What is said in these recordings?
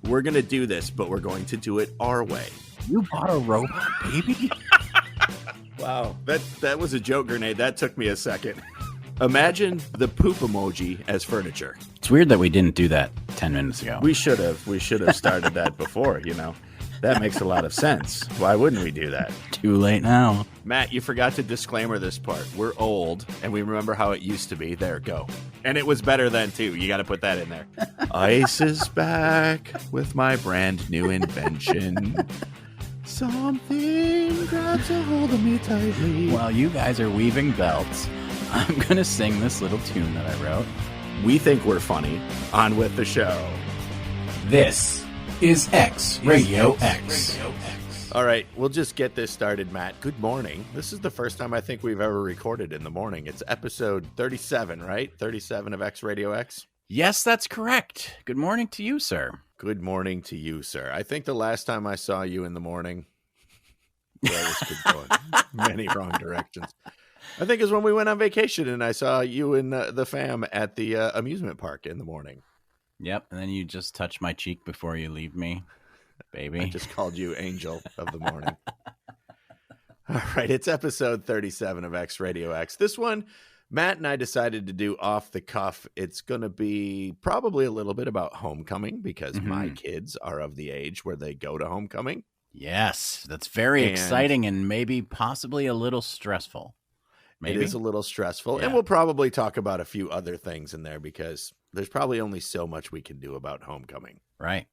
we're going to do this, but we're going to do it our way. You bought a robot, baby? Wow, that was a joke grenade. That took me a second. Imagine the poop emoji as furniture. It's weird that we didn't do that 10 minutes ago. We should have started that before, you know. That makes a lot of sense. Why wouldn't we do that? Too late now. Matt, you forgot to disclaimer this part. We're old, and we remember how it used to be. There, go. And it was better then, too. You got to put that in there. Ice is back with my brand new invention. Something grabs a hold of me tightly. While you guys are weaving belts, I'm going to sing this little tune that I wrote. We think we're funny. On with the show. This is X Radio X. All right, we'll just get this started, Matt. Good morning. This is the first time I think we've ever recorded in the morning. It's episode 37, right? 37 of X Radio X? Yes, that's correct. Good morning to you, sir. Good morning to you, sir. I think the last time I saw you in the morning, this could go in many wrong directions. I think is when we went on vacation and I saw you and the fam at the amusement park in the morning. Yep, and then you just touch my cheek before you leave me, baby. I just called you Angel of the Morning. All right, it's episode 37 of X Radio X. This one, Matt and I decided to do off the cuff. It's going to be probably a little bit about homecoming because my kids are of the age where they go to homecoming. Yes, that's very exciting and maybe possibly a little stressful. Maybe. It is a little stressful, Yeah. and we'll probably talk about a few other things in there because there's probably only so much we can do about homecoming. Right.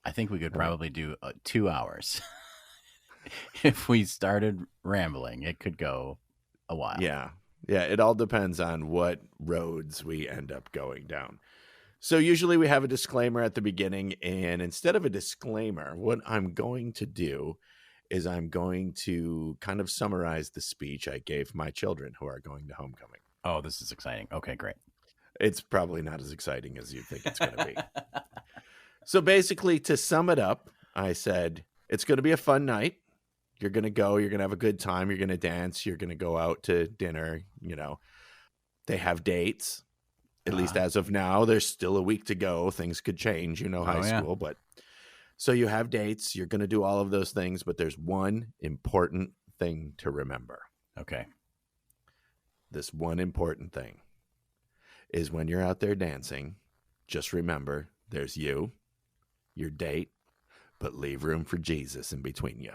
I think we could probably do 2 hours. If we started rambling, it could go a while. Yeah. Yeah, it all depends on what roads we end up going down. So usually we have a disclaimer at the beginning, and instead of a disclaimer, what I'm going to do is I'm going to kind of summarize the speech I gave my children who are going to homecoming. Oh, this is exciting. Okay, great. It's probably not as exciting as you think it's going to be. So basically, to sum it up, I said, it's going to be a fun night. You're going to go, you're going to have a good time, you're going to dance, you're going to go out to dinner, you know. They have dates, at least as of now. There's still a week to go. Things could change, you know, high school, but so you have dates, you're going to do all of those things, but there's one important thing to remember. Okay. This one important thing is when you're out there dancing, just remember there's you, your date, but leave room for Jesus in between you.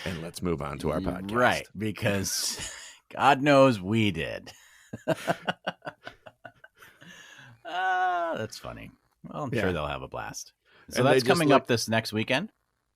And let's move on to our podcast. Right, because God knows we did. That's funny. Well, I'm sure they'll have a blast. So And that's they just coming up this next weekend?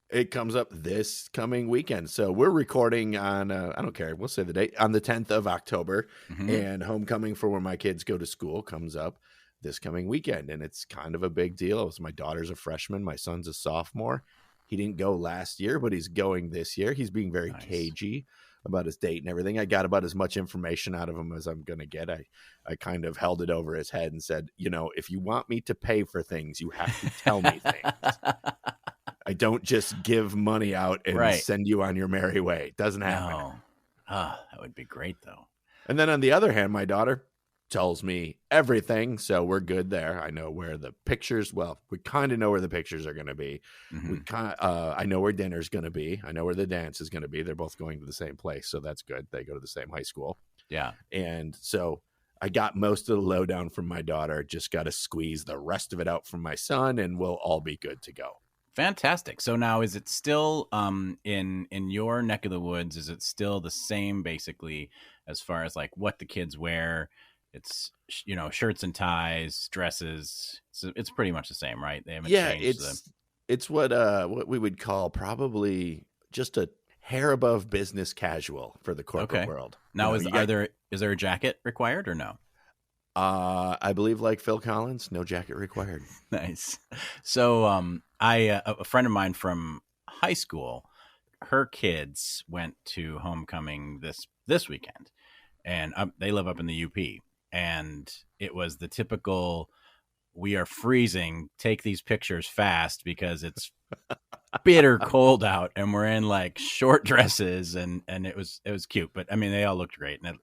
It comes up this coming weekend. So we're recording on, I don't care, we'll say the date, on the 10th of October. And homecoming for when my kids go to school comes up this coming weekend. And it's kind of a big deal. My daughter's a freshman. My son's a sophomore. He didn't go last year, but he's going this year. He's being very cagey about his date and everything. I got about as much information out of him as I'm going to get. I kind of held it over his head and said, you know, if you want me to pay for things, you have to tell me things. I don't just give money out and send you on your merry way. It doesn't happen. No. That would be great, though. And then on the other hand, my daughter tells me everything, so we're good there. I know where the pictures, we kind of know where the pictures are going to be. I know where dinner's going to be. I know where the dance is going to be. They're both going to the same place, so that's good. They go to the same high school. Yeah. And so I got most of the lowdown from my daughter, just got to squeeze the rest of it out from my son, and we'll all be good to go. Fantastic. So now is it still in your neck of the woods, is it still the same basically as far as like what the kids wear? It's, you know, shirts and ties, dresses. So it's pretty much the same, right? They haven't changed it's what we would call probably just a hair above business casual for the corporate world. Now, is there a jacket required or no? I believe like Phil Collins, no jacket required. Nice. So a friend of mine from high school, her kids went to homecoming this weekend, and they live up in the UP. And it was the typical, we are freezing, take these pictures fast because it's bitter cold out and we're in like short dresses and it was cute. But I mean, they all looked great and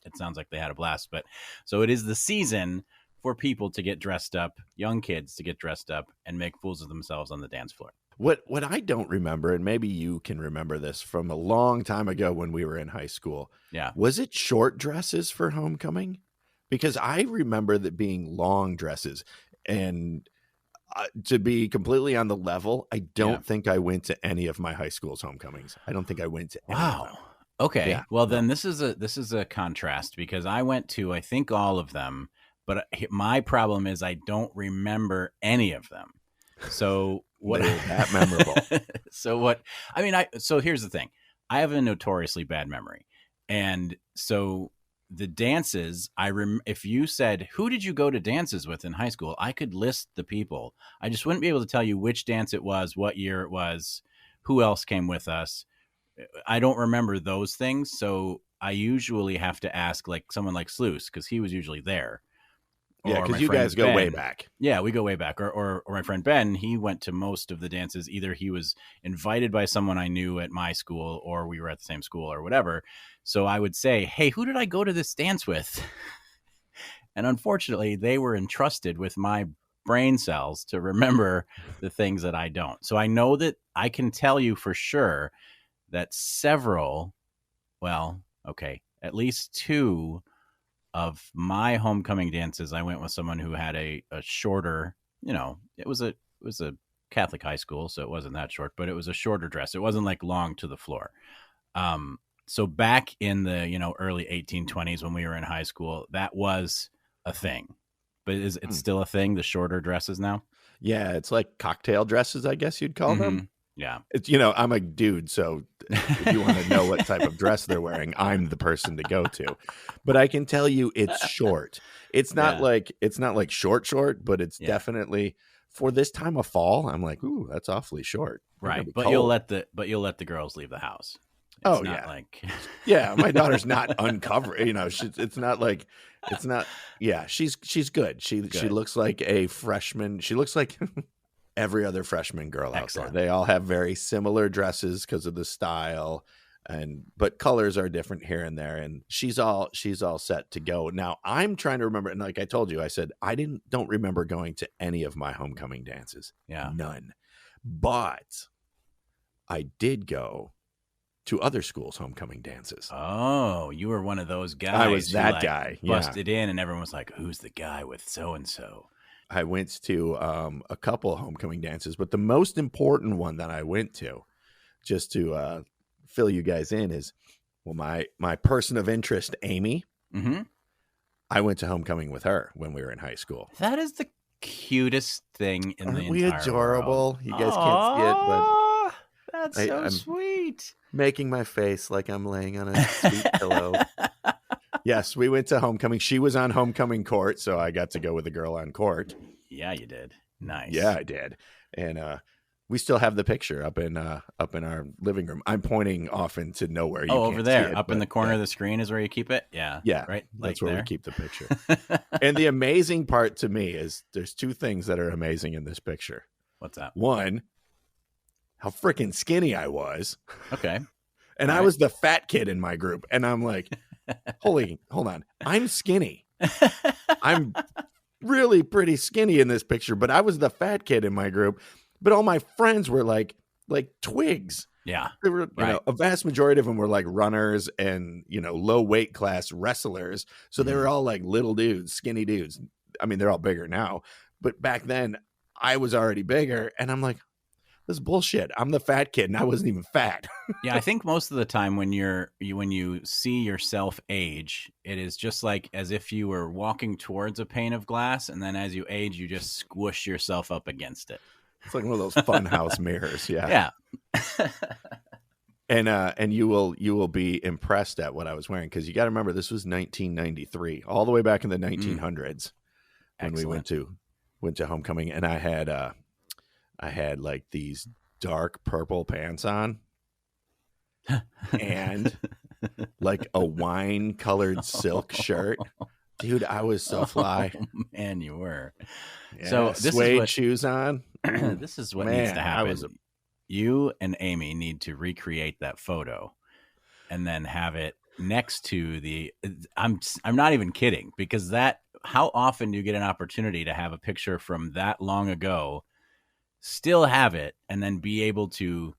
it sounds like they had a blast. But so it is the season for people to get dressed up, young kids to get dressed up and make fools of themselves on the dance floor. What I don't remember, and maybe you can remember this from a long time ago when we were in high school. Yeah. Was it short dresses for homecoming? Because I remember that being long dresses. And to be completely on the level, I don't think I went to any of my high school's homecomings. I don't think I went to any of them. Okay. Yeah. Well, then this is a contrast, because I went to, I think, all of them, but my problem is I don't remember any of them. So what that memorable? So here's the thing. I have a notoriously bad memory. And so the dances, if you said, who did you go to dances with in high school? I could list the people. I just wouldn't be able to tell you which dance it was, what year it was, who else came with us. I don't remember those things. So I usually have to ask like someone like Sluice, because he was usually there. Yeah, because you guys go way back. Yeah, we go way back. Or my friend Ben, he went to most of the dances. Either he was invited by someone I knew at my school, or we were at the same school or whatever. So I would say, hey, who did I go to this dance with? And unfortunately, they were entrusted with my brain cells to remember the things that I don't. So I know that I can tell you for sure that at least 2 of my homecoming dances, I went with someone who had a shorter, it was a Catholic high school, so it wasn't that short, but it was a shorter dress. It wasn't like long to the floor. So back in the, early 1820s when we were in high school, that was a thing. But is it still a thing, the shorter dresses now? Yeah, it's like cocktail dresses, I guess you'd call them. Yeah. It's, I'm a dude, so if you want to know what type of dress they're wearing, I'm the person to go to. But I can tell you it's short. It's not like short, but it's definitely for this time of fall. I'm like, ooh, that's awfully short. Right. But you'll let the girls leave the house. It's Yeah, my daughter's not uncovered. She's good. She looks like a freshman. She looks like every other freshman girl out there. They all have very similar dresses because of the style, but colors are different here and there. And she's all set to go. Now I'm trying to remember, and like I told you, I said I don't remember going to any of my homecoming dances. Yeah, none. But I did go to other schools' homecoming dances. Oh, you were one of those guys. I was that guy. Busted in, and everyone was like, "Who's the guy with so and so?" I went to a couple of homecoming dances, but the most important one that I went to, just to fill you guys in, is my person of interest, Amy. Mm-hmm. I went to homecoming with her when we were in high school. That is the cutest thing in the entire we adorable? World. You guys can't see it, but that's so sweet. Making my face like I'm laying on a sweet pillow. Yes, we went to homecoming. She was on homecoming court, so I got to go with the girl on court. Yeah, you did. Nice. Yeah, I did. And we still have the picture up in our living room. I'm pointing off into nowhere. You over there, it, up in the corner of the screen is where you keep it. Yeah, yeah, right. That's where we keep the picture. And the amazing part to me is there's 2 things that are amazing in this picture. What's that? One, how freaking skinny I was. Okay. And I was the fat kid in my group, and I'm like, hold on, I'm skinny. I'm really pretty skinny in this picture, but I was the fat kid in my group. But all my friends were like twigs. Yeah. They were, a vast majority of them were like runners and, low weight class wrestlers. So they were all like little dudes, skinny dudes. I mean, they're all bigger now, but back then I was already bigger, and I'm like, this is bullshit. I'm the fat kid, and I wasn't even fat. Yeah, I think most of the time when you see yourself age, it is just like as if you were walking towards a pane of glass, and then as you age, you just squish yourself up against it. It's like one of those funhouse mirrors. Yeah. Yeah. And you will be impressed at what I was wearing, because you got to remember this was 1993, all the way back in the 1900s when we went to homecoming, and I had like these dark purple pants on and like a wine colored silk shirt. Dude, I was so fly. Oh, man, you were. Yeah, so this suede shoes on. This is what needs to happen. You and Amy need to recreate that photo and then have it next to the. I'm not even kidding, because that how often do you get an opportunity to have a picture from that long ago, still have it, and then be able to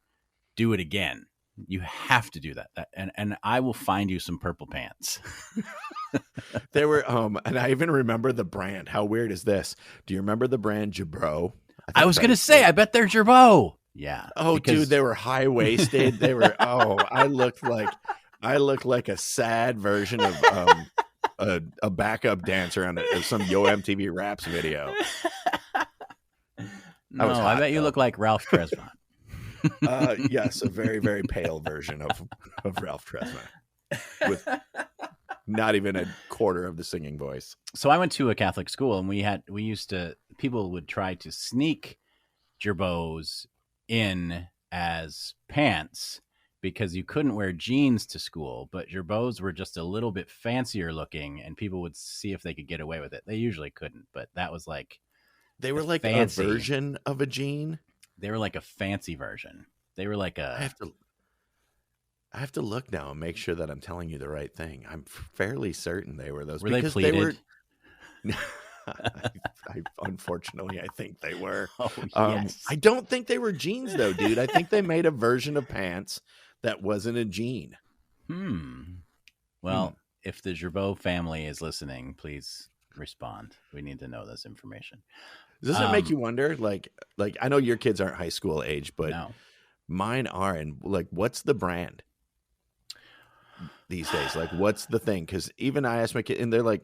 do it again? You have to do that. And I will find you some purple pants. They were, and I even remember the brand. How weird is this? Do you remember the brand Jabro? I was going to say, I bet they're Gerbo. Yeah. Oh, dude, they were high waisted. They were. Oh, I looked like a sad version of a backup dancer on some Yo MTV Raps video. No, I bet you look like Ralph Tresvant. Yes, a very, very pale version of Ralph Tresvant with not even a quarter of the singing voice. So I went to a Catholic school, and people would try to sneak Gerbos in as pants because you couldn't wear jeans to school, but Gerbos were just a little bit fancier looking, and people would see if they could get away with it. They usually couldn't, but that was like they were like fancy. A version of a jean. They were like a fancy version. They were like I have to look now and make sure that I'm telling you the right thing. I'm fairly certain they were those. Were they pleated? Unfortunately, I think they were. Oh, yes. I don't think they were jeans, though, dude. I think they made a version of pants that wasn't a jean. Well, if the Gerbeau family is listening, please respond. We need to know this information. Does it make you wonder? Like I know your kids aren't high school age, but no. Mine are. And like, what's the brand these days? Like, what's the thing? Because even I asked my kid, and they're like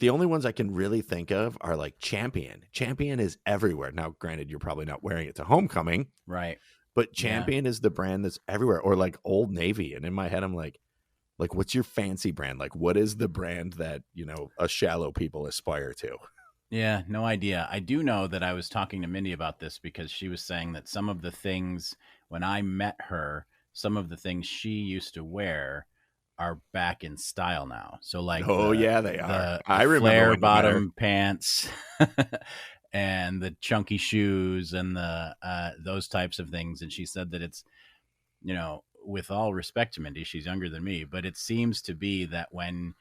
the only ones I can really think of are like Champion. Champion is everywhere. Now, granted, you're probably not wearing it to homecoming, right? But Champion is the brand that's everywhere. Or like Old Navy. And in my head, I'm like, what's your fancy brand? Like, what is the brand that, us shallow people aspire to? Yeah, no idea. I do know that I was talking to Mindy about this because she was saying that some of the things, when I met her, some of the things she used to wear are back in style now. So like, yeah, they are. I remember flare bottom pants and the chunky shoes and the those types of things. And she said that it's, with all respect to Mindy, she's younger than me, but it seems to be that when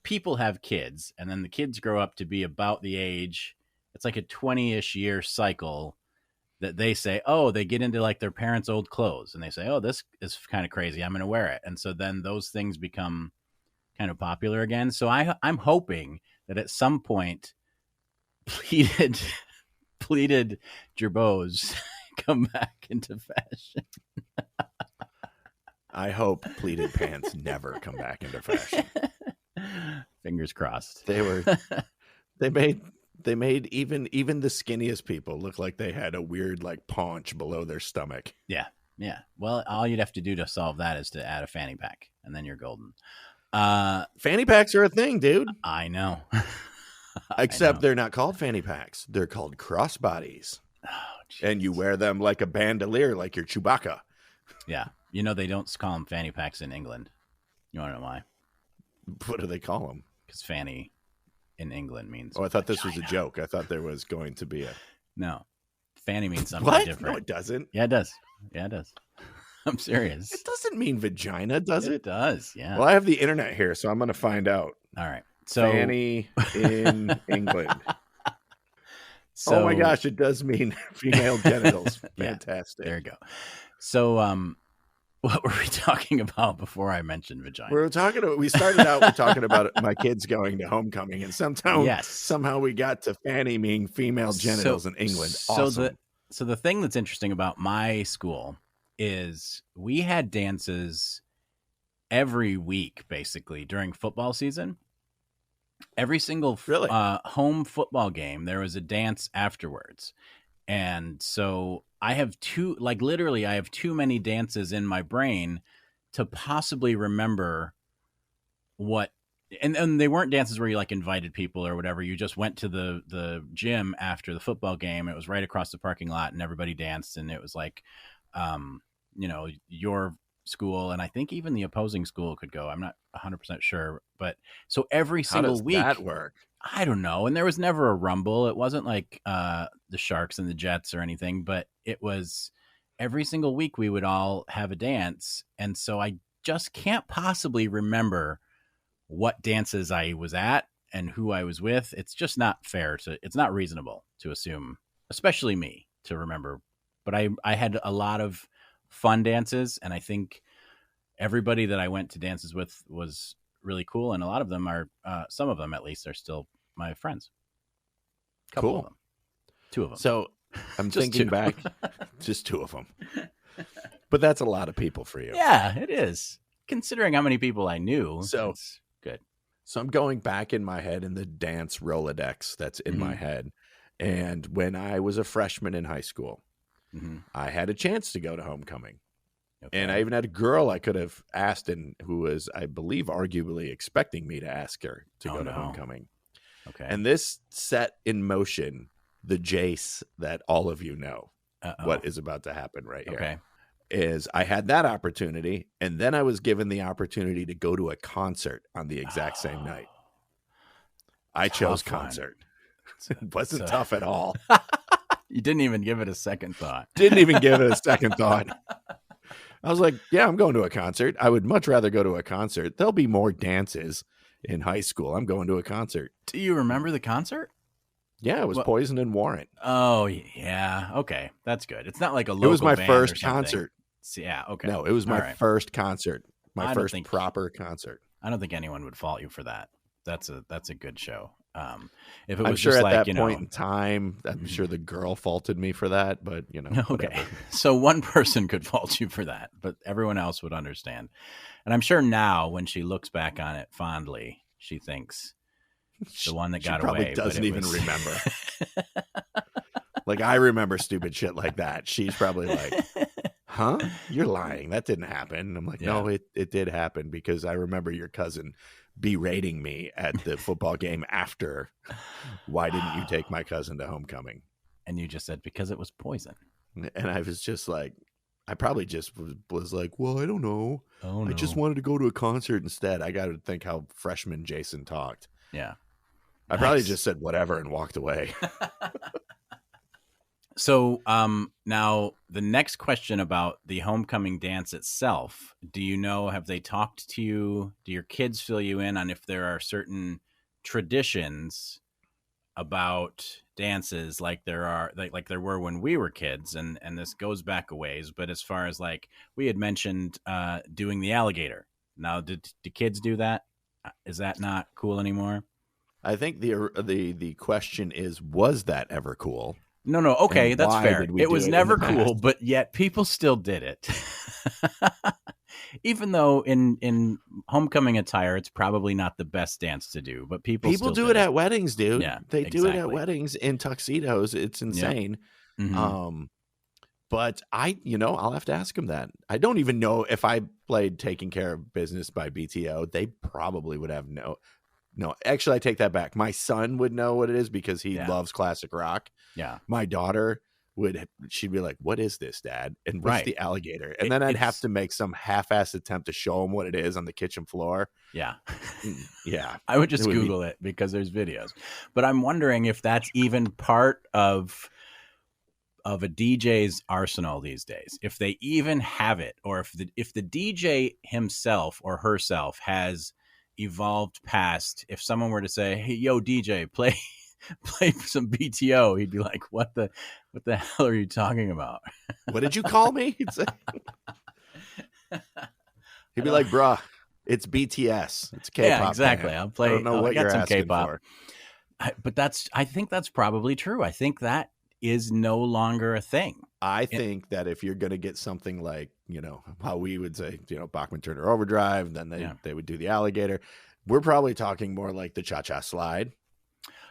people have kids and then the kids grow up to be about the age, it's like a 20-ish year cycle that they say, oh, they get into like their parents' old clothes and they say, oh, this is kind of crazy, I'm going to wear it. And so then those things become kind of popular again. So I'm hoping that at some point pleated Gerbos come back into fashion. I hope pleated pants never come back into fashion. Fingers crossed. They made even the skinniest people look like they had a weird like paunch below their stomach. Yeah. Well, all you'd have to do to solve that is to add a fanny pack, and then you're golden. Fanny packs are a thing, dude. I know. Except they're not called fanny packs. They're called crossbodies. Oh, and you wear them like a bandolier, like your Chewbacca. Yeah. They don't call them fanny packs in England. You want to know why? What do they call them? Because fanny in England means I thought this was a joke. I thought there was going to be a... No. Fanny means something different. No, it doesn't. Yeah, it does. I'm serious. It doesn't mean vagina, does it? It does, yeah. Well, I have the internet here, so I'm going to find out. All right. So fanny in England. Oh my gosh, it does mean female genitals. Fantastic. There you go. So, what were we talking about before I mentioned vagina? We started out with talking about my kids going to homecoming, and somehow we got to fanny meaning female genitals in England. Awesome. So the thing that's interesting about my school is we had dances every week, basically, during football season. Every single home football game, there was a dance afterwards. And so I have too many dances in my brain to possibly remember what, and they weren't dances where you like invited people or whatever. You just went to the gym after the football game. It was right across the parking lot and everybody danced. And it was like, your school, and I think even the opposing school could go. I'm not 100% sure, but so every single week, how does that work? I don't know. And there was never a rumble. It wasn't like the Sharks and the Jets or anything, but it was every single week we would all have a dance. And so I just can't possibly remember what dances I was at and who I was with. It's just not fair it's not reasonable to assume, especially me, to remember. But I had a lot of fun dances, and I think everybody that I went to dances with was really cool. And a lot of them are, some of them at least, are still my friends. Couple of them. 2 of them. So I'm thinking back, just 2 of them. But that's a lot of people for you. Yeah, it is. Considering how many people I knew, so it's good. So I'm going back in my head in the dance Rolodex that's in my head. And when I was a freshman in high school, I had a chance to go to homecoming. Okay. And I even had a girl I could have asked, and who was, I believe, arguably expecting me to ask her to go to homecoming. Okay. And this set in motion the Jayce that all of you know what is about to happen right here. Okay. Is I had that opportunity, and then I was given the opportunity to go to a concert on the exact same night. I chose concert. It wasn't tough at all. You didn't even give it a second thought. Didn't even give it a second thought. I was like, yeah, I'm going to a concert. I would much rather go to a concert. There'll be more dances in high school. I'm going to a concert. Do you remember the concert? Yeah, it was Poison and Warrant. Oh, yeah. Okay. That's good. It's not like a local It was my band first concert. Yeah, okay. No, it was my first concert. My first proper concert. I don't think anyone would fault you for that. That's a good show. If it was I'm sure just at like, that point in time, I'm sure the girl faulted me for that, but okay. Whatever. So one person could fault you for that, but everyone else would understand. And I'm sure now when she looks back on it fondly, she thinks the one that got probably away doesn't even remember. Like I remember stupid shit like that. She's probably like, huh? You're lying. That didn't happen. And I'm like, no, it did happen because I remember your cousin berating me at the football game after. Why didn't you take my cousin to homecoming? And you just said, because it was poison. And I was just like, I probably just was like, well, I don't know. Oh, no. I just wanted to go to a concert instead. I got to think how freshman Jason talked. Yeah. I probably just said whatever and walked away. So now the next question about the homecoming dance itself, do you know, have they talked to you? Do your kids fill you in on if there are certain traditions about dances like there are, like there were when we were kids, and this goes back a ways, but as far as like we had mentioned doing the alligator. Now, do kids do that? Is that not cool anymore? I think the question is, was that ever cool? No. Okay, that's fair. It was never cool, but yet people still did it. Even though in homecoming attire, it's probably not the best dance to do, but people still do it at weddings, dude. Yeah, they do it at weddings in tuxedos. It's insane. Yep. Mm-hmm. But I'll have to ask them that. I don't even know if I played Taking Care of Business by BTO. They probably would have no. Actually, I take that back. My son would know what it is because he loves classic rock. Yeah. My daughter she'd be like, what is this, Dad? And what's the alligator? And then I'd have to make some half-assed attempt to show him what it is on the kitchen floor. Yeah. Yeah. I would just Google it because there's videos. But I'm wondering if that's even part of a DJ's arsenal these days. If they even have it, or if the DJ himself or herself has evolved past, if someone were to say, hey, yo, DJ, play some BTO, he'd be like, what the hell are you talking about? What did you call me? He'd be like, bruh, it's BTS. It's K-pop. Yeah, exactly. Band. I'll play. I don't know what you're some asking K-pop. for. But I think that's probably true. I think that is no longer a thing. I think that if you're going to get something like, how we would say, Bachman Turner Overdrive, then they would do the alligator. We're probably talking more like the cha-cha slide.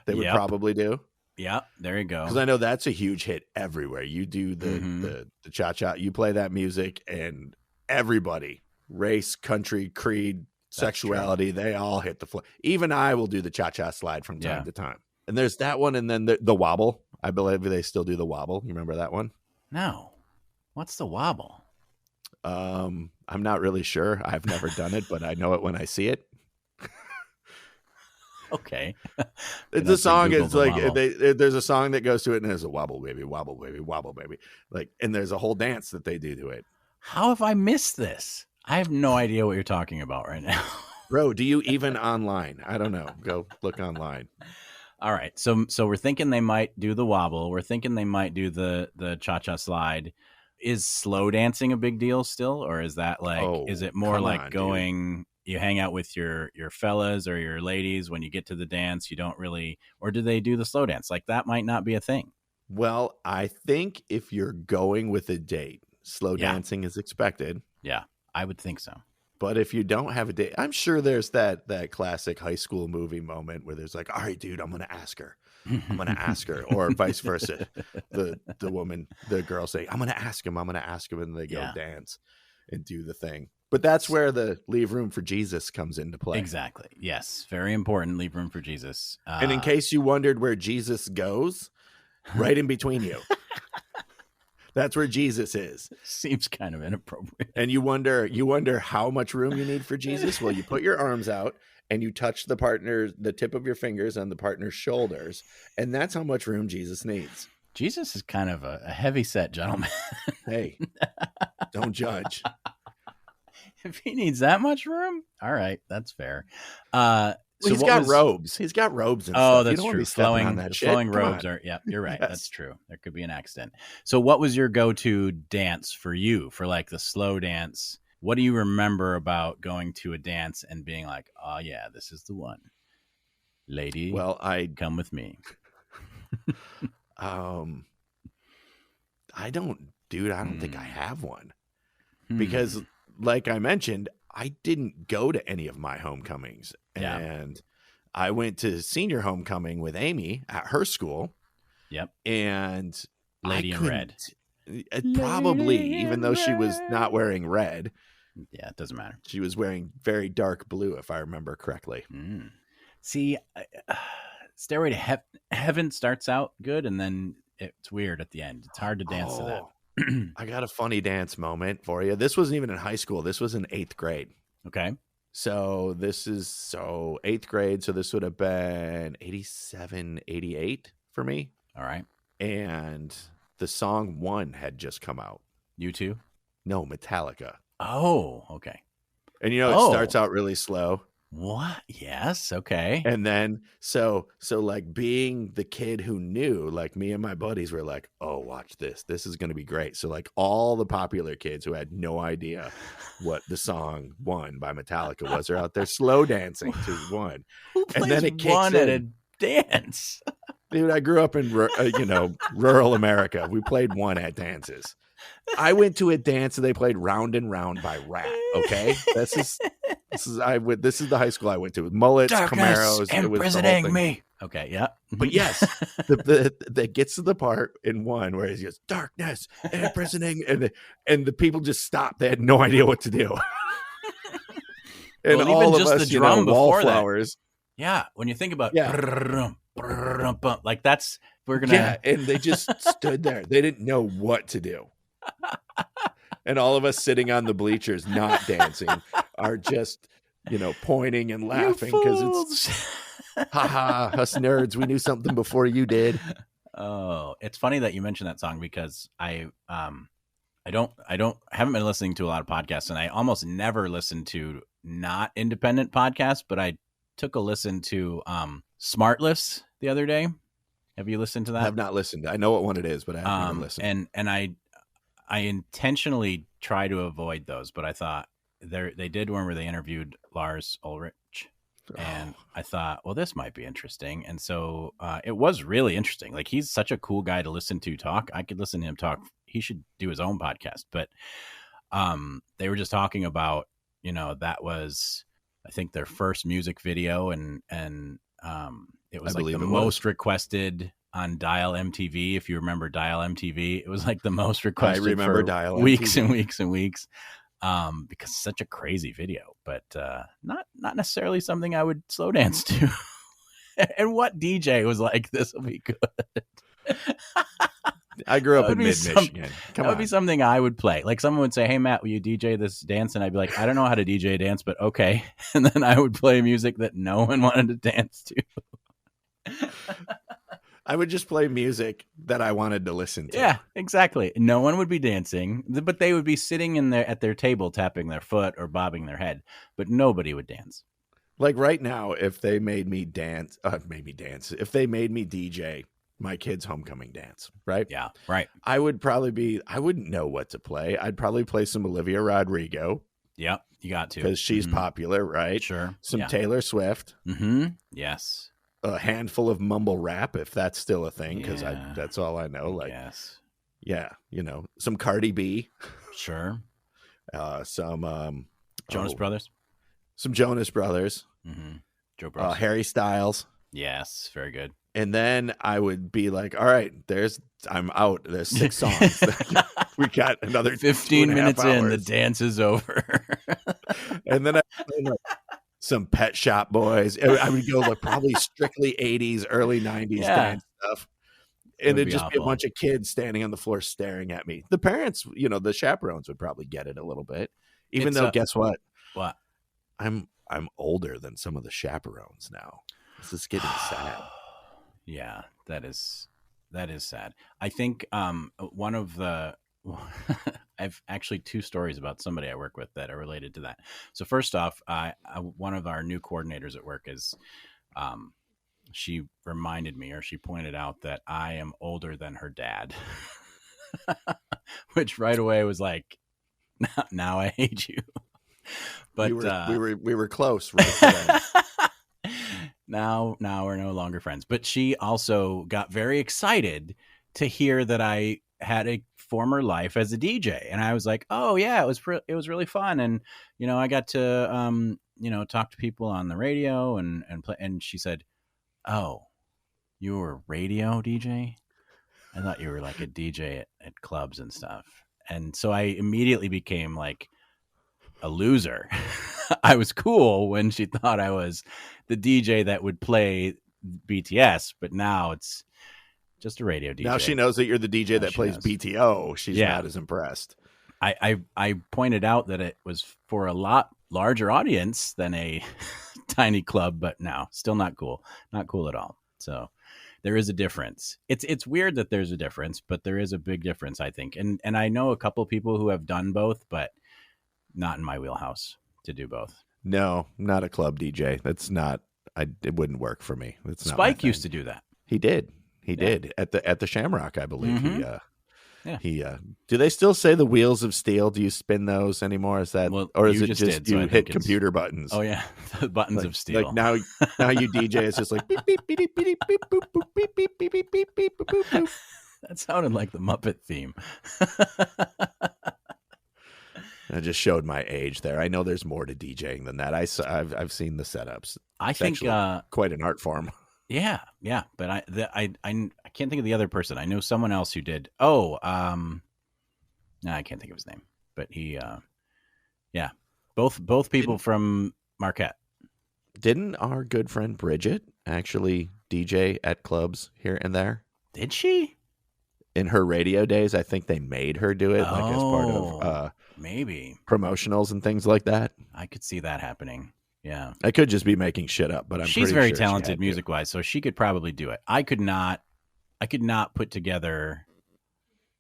They would probably do. Yeah, there you go. Because I know that's a huge hit everywhere. You do the cha-cha, you play that music, and everybody, race, country, creed, sexuality, they all hit the floor. Even I will do the cha-cha slide from time to time. And there's that one, and then the wobble. I believe they still do the wobble. You remember that one? No. What's the wobble? I'm not really sure. I've never done it, but I know it when I see it. Okay. It's a song. It's like there's a song that goes to it, and there's a wobble baby, wobble baby, wobble baby. Like, and there's a whole dance that they do to it. How have I missed this? I have no idea what you're talking about right now. Bro, do you even online? I don't know. Go look online. All right. So we're thinking they might do the wobble. We're thinking they might do the cha-cha slide. Is slow dancing a big deal still? Or is that is it more like going, you hang out with your fellas or your ladies when you get to the dance, you don't really, or do they do the slow dance? Like that might not be a thing. Well, I think if you're going with a date, slow dancing is expected. Yeah, I would think so. But if you don't have a date, I'm sure there's that classic high school movie moment where there's like, all right, dude, I'm going to ask her. I'm going to ask her. Or vice versa. The girl saying, I'm going to ask him. And they go dance and do the thing. But that's where the leave room for Jesus comes into play. Exactly. Yes. Very important. Leave room for Jesus. And in case you wondered where Jesus goes, right in between you. That's where Jesus is. Seems kind of inappropriate. And you wonder how much room you need for Jesus? Well, you put your arms out and you touch the tip of your fingers on the partner's shoulders. And that's how much room Jesus needs. Jesus is kind of a heavy set gentleman. Hey, don't judge. If he needs that much room, all right, that's fair. So he's got robes. He's got robes and stuff. That's true. Flowing robes are, you're right. Yes. That's true. There could be an accident. So what was your go-to dance for you for like the slow dance? What do you remember about going to a dance and being like, oh yeah, this is the one. Lady, come with me. I don't think I have one because like I mentioned, I didn't go to any of my homecomings, and I went to senior homecoming with Amy at her school. Yep. And Lady in red. Probably, even though she was not wearing red. Yeah, it doesn't matter. She was wearing very dark blue, if I remember correctly. See, Stairway to Heaven starts out good, and then it's weird at the end. It's hard to dance to that. I got a funny dance moment for you. This wasn't even in high school. This was in 8th grade. Okay. So this is 8th grade. So this would have been 87, 88 for me. All right. And the song One had just come out. U2? No, Metallica. Oh, okay. And it starts out really slow. What? Yes. Okay. And then so like being the kid who knew, like me and my buddies were like, oh, watch this. This is going to be great. So like all the popular kids who had no idea what the song One by Metallica was are out there slow dancing to One. Who plays and then it kicks One in. At a dance? Dude, I grew up in rural America. We played One at dances. I went to a dance and they played Round and Round by Rat. Okay, this is the high school I went to with mullets, Camaros, imprisoning me. Okay, yeah, but yes, that gets to the part in One where he goes darkness, imprisoning, and the people just stopped. They had no idea what to do. And well, all even of just us, the drum wallflowers. Yeah, when you think about like that's we're gonna and they just stood there. They didn't know what to do. And all of us sitting on the bleachers not dancing are just pointing and laughing because it's haha, us nerds, we knew something before you did. Oh, it's funny that you mentioned that song because I haven't been listening to a lot of podcasts, and I almost never listen to not independent podcasts, but I took a listen to Smartless the other day. Have you listened to that? I have not listened. I know what one it is, but I haven't even listened. And I intentionally try to avoid those, but I thought they did one where they interviewed Lars Ulrich, and I thought, well, this might be interesting. And so it was really interesting. Like, he's such a cool guy to listen to talk. I could listen to him talk. He should do his own podcast. But they were just talking about, that was, I think, their first music video, and it was like the most requested on Dial MTV. If you remember Dial MTV, it was like the most requested. I remember for Dial weeks MTV. and weeks and weeks, because it's such a crazy video, but not necessarily something I would slow dance to. And what DJ was like, this will be good? I grew up in mid-Michigan. That would be something I would play. Like, someone would say, hey, Matt, will you DJ this dance? And I'd be like, I don't know how to DJ dance, but okay. And then I would play music that no one wanted to dance to. I would just play music that I wanted to listen to. Yeah, exactly. No one would be dancing, but they would be sitting at their table, tapping their foot or bobbing their head, but nobody would dance. Like right now, if they made me dance, if they made me DJ my kid's homecoming dance, right? Yeah, right. I wouldn't know what to play. I'd probably play some Olivia Rodrigo. Yep, you got to. Because she's popular, right? Sure. Some Taylor Swift. Yes. A handful of mumble rap, if that's still a thing, because that's all I know. Yes. Yeah, some Cardi B. Sure. Some Jonas Brothers. Some Jonas Brothers. Joe Bros. Harry Styles. Yes, very good. And then I would be like, all right, I'm out. There's 6 songs. We got another 15 minutes in, the dance is over. And then some Pet Shop Boys. I would go like probably strictly 80s, early 90s dance stuff. And it'd just be a bunch of kids standing on the floor staring at me. The parents, the chaperones would probably get it a little bit. Even though, guess what? What? I'm older than some of the chaperones now. This is getting sad. Yeah, that is sad. I think one of the I've actually 2 stories about somebody I work with that are related to that. So first off, one of our new coordinators at work is she reminded me, or she pointed out, that I am older than her dad, which right away was like, now I hate you. But we were close, right? Now we're no longer friends. But she also got very excited to hear that I had a former life as a DJ, and I was like, "Oh yeah, it was really fun." And I got to talk to people on the radio and play. And she said, "Oh, you were a radio DJ? I thought you were like a DJ at clubs and stuff." And so I immediately became like a loser. I was cool when she thought I was the DJ that would play BTS, but now it's just a radio DJ. Now she knows that you're the DJ that plays BTO. She's not as impressed. I pointed out that it was for a lot larger audience than a tiny club, but no, still not cool. Not cool at all. So there is a difference. It's weird that there's a difference, but there is a big difference, I think. And I know a couple people who have done both, but not in my wheelhouse to do both. No, not a club DJ. That's not. It wouldn't work for me. It's not. Spike used to do that. He did. He did at the Shamrock, I believe. Do they still say the wheels of steel? Do you spin those anymore? Is that, or is it just you hit computer buttons? Oh yeah, the buttons of steel. Like now you DJ. It's just like beep beep beep beep beep beep boop boop beep beep beep beep beep beep boop boop. That sounded like the Muppet theme. I just showed my age there. I know there's more to DJing than that. I've seen the setups. I think quite an art form. Yeah, but I can't think of the other person. I know someone else who did. No, I can't think of his name. But he, both people from Marquette. Didn't our good friend Bridget actually DJ at clubs here and there? Did she? In her radio days, I think they made her do it, like as part of maybe promotionals and things like that. I could see that happening. Yeah, I could just be making shit up, but she's very talented music wise, so she could probably do it. I could not put together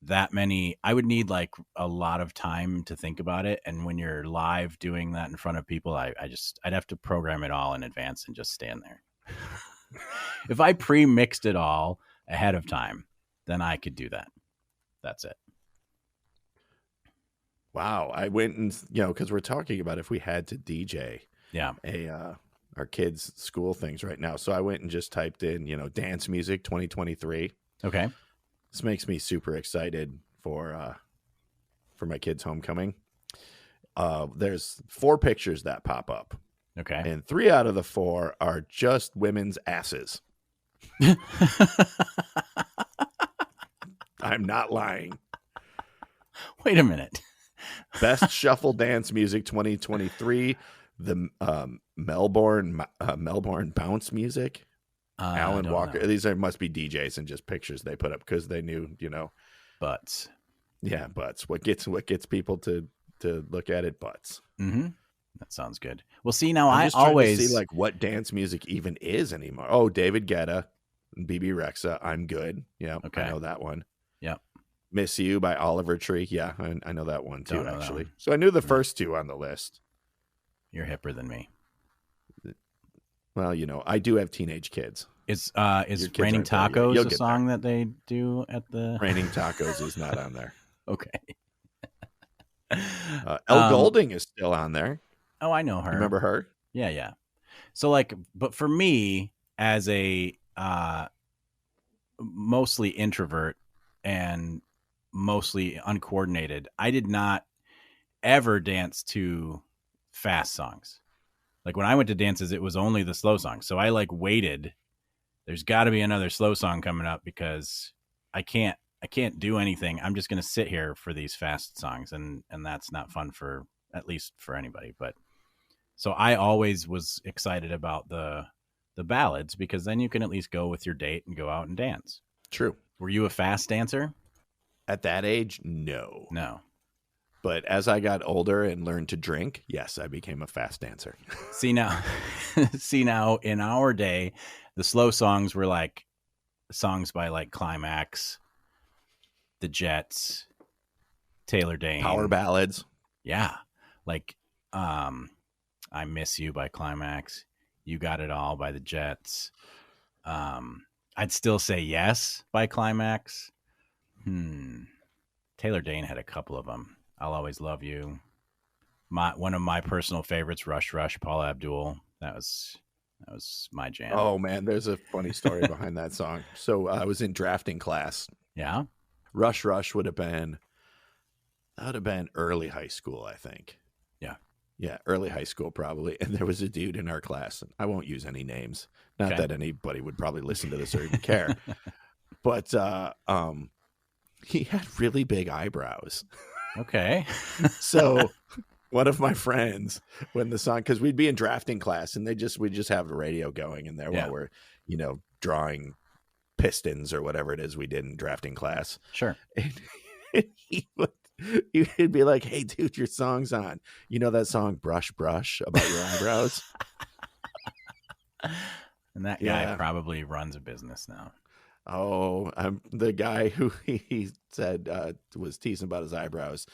that many. I would need like a lot of time to think about it, and when you're live doing that in front of people, I'd have to program it all in advance and just stand there. If I pre-mixed it all ahead of time, then I could do that. That's it. Wow, I went and because we're talking about if we had to DJ. Yeah. Our kids' school things right now. So I went and just typed in, dance music 2023. Okay. This makes me super excited for my kids' homecoming. There's 4 pictures that pop up. Okay. And 3 out of the 4 are just women's asses. I'm not lying. Wait a minute. Best Shuffle Dance Music 2023. The Melbourne bounce music. Alan Walker. These must be DJs and just pictures they put up because they knew, butts. Yeah, butts. What gets people to look at it? Butts. Mm-hmm. That sounds good. Well, see, now I'm I just trying always to see like what dance music even is anymore. Oh, David Guetta and BB Rexa. I'm Good. Yeah, okay. I know that one. Yeah. Miss You by Oliver Tree. Yeah, I know that one too, actually. So I knew the first 2 on the list. You're hipper than me. Well, I do have teenage kids. Is Your kids Raining aren't there yet. Tacos You'll a get song that they do at the Raining Tacos is not on there. Okay. Elle Goulding is still on there. Oh, I know her. Remember her? Yeah. So but for me as a mostly introvert and mostly uncoordinated, I did not ever dance to fast songs. Like when I went to dances, it was only the slow songs. So I waited. There's got to be another slow song coming up because I can't do anything. I'm just going to sit here for these fast songs, and that's not fun for at least for anybody. But so I always was excited about the ballads because then you can at least go with your date and go out and dance. True. Were you a fast dancer? At that age, no. No. But as I got older and learned to drink, yes, I became a fast dancer. See now in our day, the slow songs were songs by Climax, the Jets, Taylor Dane. Power ballads. Yeah. I Miss You by Climax. You Got It All by the Jets. I'd still say Yes by Climax. Taylor Dane had a couple of them. I'll Always Love You. One of my personal favorites, Rush Rush, Paula Abdul. That was my jam. Oh man, there's a funny story behind that song. So I was in drafting class. Yeah. Rush Rush would have been early high school, I think. Yeah, early high school probably. And there was a dude in our class, and I won't use any names. Not that anybody would probably listen to this or even care. But he had really big eyebrows. Okay. So one of my friends, when the song, because we'd be in drafting class and we'd just have the radio going in there while we're, drawing pistons or whatever it is we did in drafting class. Sure. And he'd be like, "Hey dude, your song's on. You know that song Brush Brush about your eyebrows?" And that guy probably runs a business now. Oh, the guy who he said was teasing about his eyebrows,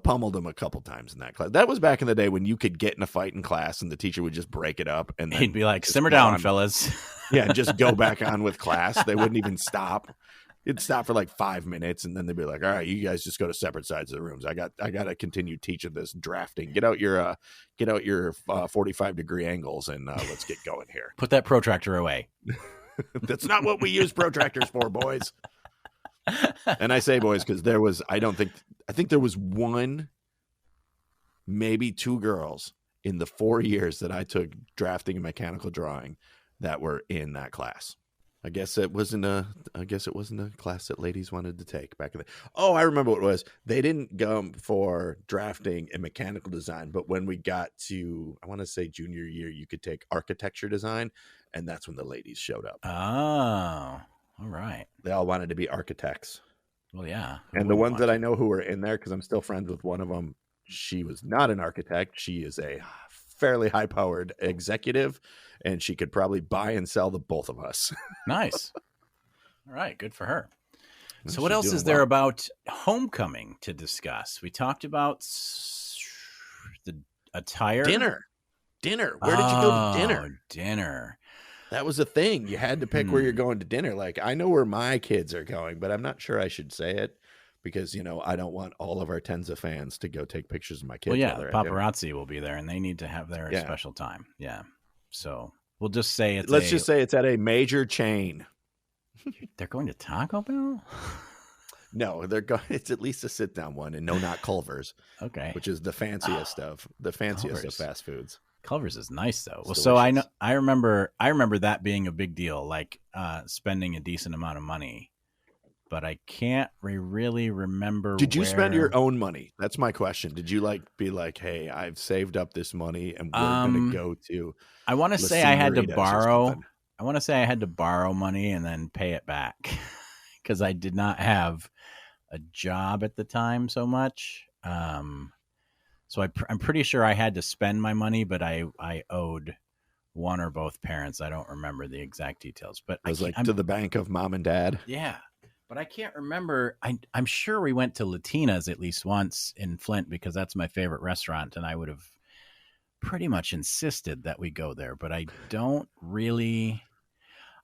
pummeled him a couple times in that class. That was back in the day when you could get in a fight in class and the teacher would just break it up. And then he'd be like, "Simmer down, fellas." Yeah, just go back on with class. They wouldn't even stop. It'd stop for 5 minutes, and then they'd be like, "All right, you guys just go to separate sides of the rooms. I got to continue teaching this drafting. Get out your 45-degree angles and let's get going here. Put that protractor away." That's not what we use protractors for, boys. And I say boys because I think there was one, maybe two girls in the 4 years that I took drafting and mechanical drawing that were in that class. I guess it wasn't a class that ladies wanted to take back in the. Oh, I remember what it was. They didn't go for drafting and mechanical design, but when we got to, I want to say junior year, you could take architecture design, and that's when the ladies showed up. Oh, all right. They all wanted to be architects. Well, yeah. And the ones that I know who were in there, because I'm still friends with one of them, she was not an architect. She is a fairly high-powered executive, and she could probably buy and sell the both of us. Nice. All right, good for her. Well, so what else is there about homecoming to discuss? We talked about the attire. Dinner. Where did you go to dinner? Dinner. That was a thing. You had to pick where you're going to dinner. I know where my kids are going, but I'm not sure I should say it because, I don't want all of our tens of fans to go take pictures of my kids. Well, yeah, the paparazzi will be there, and they need to have their special time. Yeah. So we'll just say let's just say it's at a major chain. They're going to Taco Bell? No, they're going. It's at least a sit-down one, and no, not Culver's. Okay. Which is the fanciest of fast foods. Culver's is nice though. Well, so I remember that being a big deal, spending a decent amount of money, but I can't really remember. Did you spend your own money? That's my question. Did you be like, "Hey, I've saved up this money and we're going to go to." I want to say I had to borrow. I want to say I had to borrow money and then pay it back because I did not have a job at the time so much. So I'm pretty sure I had to spend my money, but I owed one or both parents. I don't remember the exact details, but I was to the bank of mom and dad. Yeah, but I can't remember. I'm sure we went to Latina's at least once in Flint because that's my favorite restaurant, and I would have pretty much insisted that we go there, but I don't really.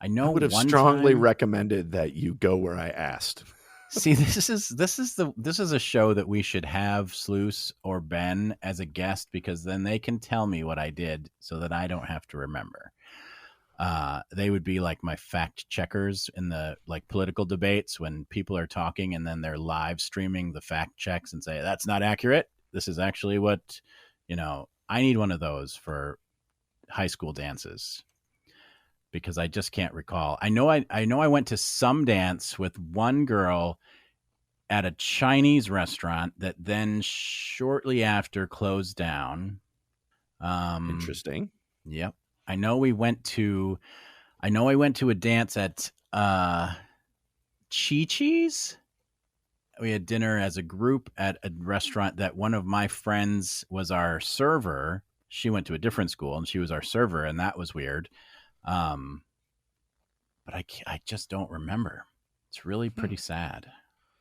I know I would have one strongly time, recommended that you go where I asked. See, this is a show that we should have Sluice or Ben as a guest, because then they can tell me what I did so that I don't have to remember. They would be like my fact checkers in the like political debates when people are talking and then they're live streaming the fact checks and say that's not accurate. This is actually what, I need one of those for high school dances, because I just can't recall. I know I went to some dance with one girl at a Chinese restaurant that then shortly after closed down. Interesting. Yep. I know I went to a dance at Chi-Chi's. We had dinner as a group at a restaurant that one of my friends was our server. She went to a different school and she was our server, and that was weird. But I just don't remember. It's really pretty sad.